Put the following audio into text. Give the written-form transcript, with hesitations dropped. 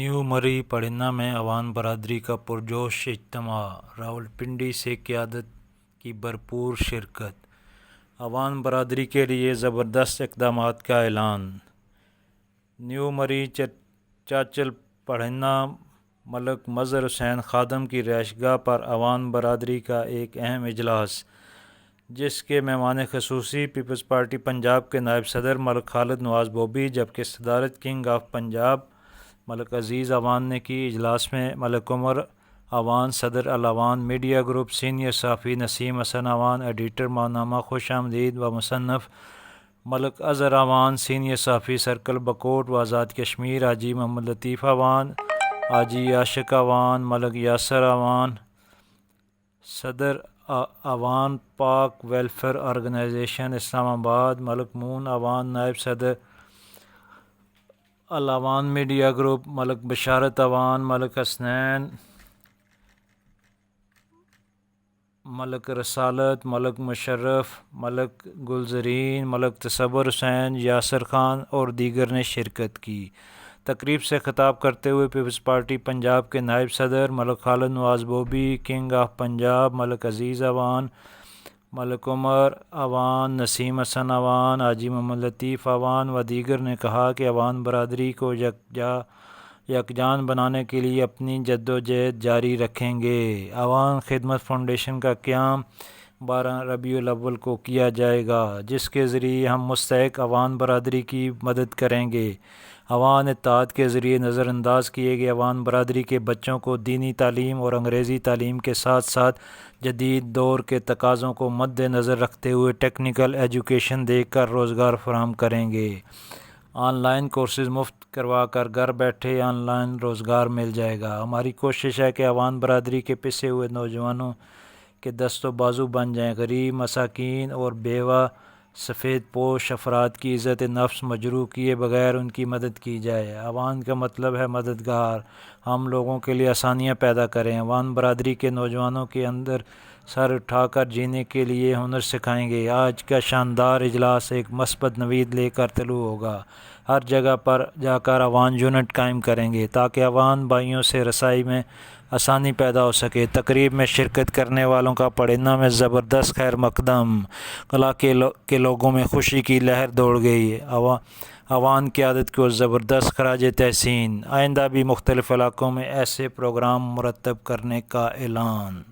New مری پڑھنا میں عوام برادری کا پرجوش اجتماع، راولپنڈی سے قیادت کی بھرپور شرکت۔ عوام برادری کے لیے زبردست اقدامات کا اعلان۔ نیو مری چاچل پڑھنا ملک مظہر حسین خادم کی رہائش گاہ پر عوام برادری کا ایک اہم اجلاس، جس کے مہمان خصوصی پیپلز پارٹی پنجاب کے نائب صدر ملک خالد نواز بوبی جبکہ صدارت کنگ آف پنجاب ملک عزیز عوان نے کی۔ اجلاس میں ملک عمر عوان، صدر العوان میڈیا گروپ، سینئر صحافی نسیم حسن عوان، ایڈیٹر ماہنامہ خوش آمدید و مصنف ملک اظہر عوان، سینئر صحافی سرکل بکوٹ و آزاد کشمیر حاجی محمد لطیف عوان، حاجی عاشق عوان، ملک یاسر عوان، صدر عوان پاک ویلفیئر آرگنائزیشن اسلام آباد، ملک مون عوان، نائب صدر العوان میڈیا گروپ، ملک بشارت عوان، ملک حسنین، ملک رسالت، ملک مشرف، ملک گلزرین، ملک تصور حسین، یاسر خان اور دیگر نے شرکت کی۔ تقریب سے خطاب کرتے ہوئے پیپلز پارٹی پنجاب کے نائب صدر ملک خالد نواز بوبی، کنگ آف پنجاب ملک عزیز عوان، ملک عمر عوان، نسیم حسن عوان، حاجی محمد لطیف عوان و دیگر نے کہا کہ عوام برادری کو یکجان بنانے کے لیے اپنی جدوجہد جاری رکھیں گے۔ عوام خدمت فاؤنڈیشن کا قیام 12 ربیع الاول کو کیا جائے گا، جس کے ذریعے ہم مستحق عوام برادری کی مدد کریں گے۔ عوام اتحاد کے ذریعے نظر انداز کیے گئے عوام برادری کے بچوں کو دینی تعلیم اور انگریزی تعلیم کے ساتھ ساتھ جدید دور کے تقاضوں کو مد نظر رکھتے ہوئے ٹیکنیکل ایجوکیشن دے کر روزگار فراہم کریں گے۔ آن لائن کورسز مفت کروا کر گھر بیٹھے آن لائن روزگار مل جائے گا۔ ہماری کوشش ہے کہ عوام برادری کے پسے ہوئے نوجوانوں کے دست و بازو بن جائیں۔ غریب، مساکین اور بیوہ سفید پوش افراد کی عزت نفس مجروح کیے بغیر ان کی مدد کی جائے۔ عوام کا مطلب ہے مددگار۔ ہم لوگوں کے لیے آسانیاں پیدا کریں۔ عوام برادری کے نوجوانوں کے اندر سر اٹھا کر جینے کے لیے ہنر سکھائیں گے۔ آج کا شاندار اجلاس ایک مثبت نوید لے کر طلوع ہوگا۔ ہر جگہ پر جا کر عوام یونٹ قائم کریں گے تاکہ عوام بھائیوں سے رسائی میں آسانی پیدا ہو سکے۔ تقریب میں شرکت کرنے والوں کا پڑھنا میں زبردست خیر مقدم۔ علاقے کے لوگوں میں خوشی کی لہر دوڑ گئی۔ عوام قیادت کو زبردست خراج تحسین۔ آئندہ بھی مختلف علاقوں میں ایسے پروگرام مرتب کرنے کا اعلان۔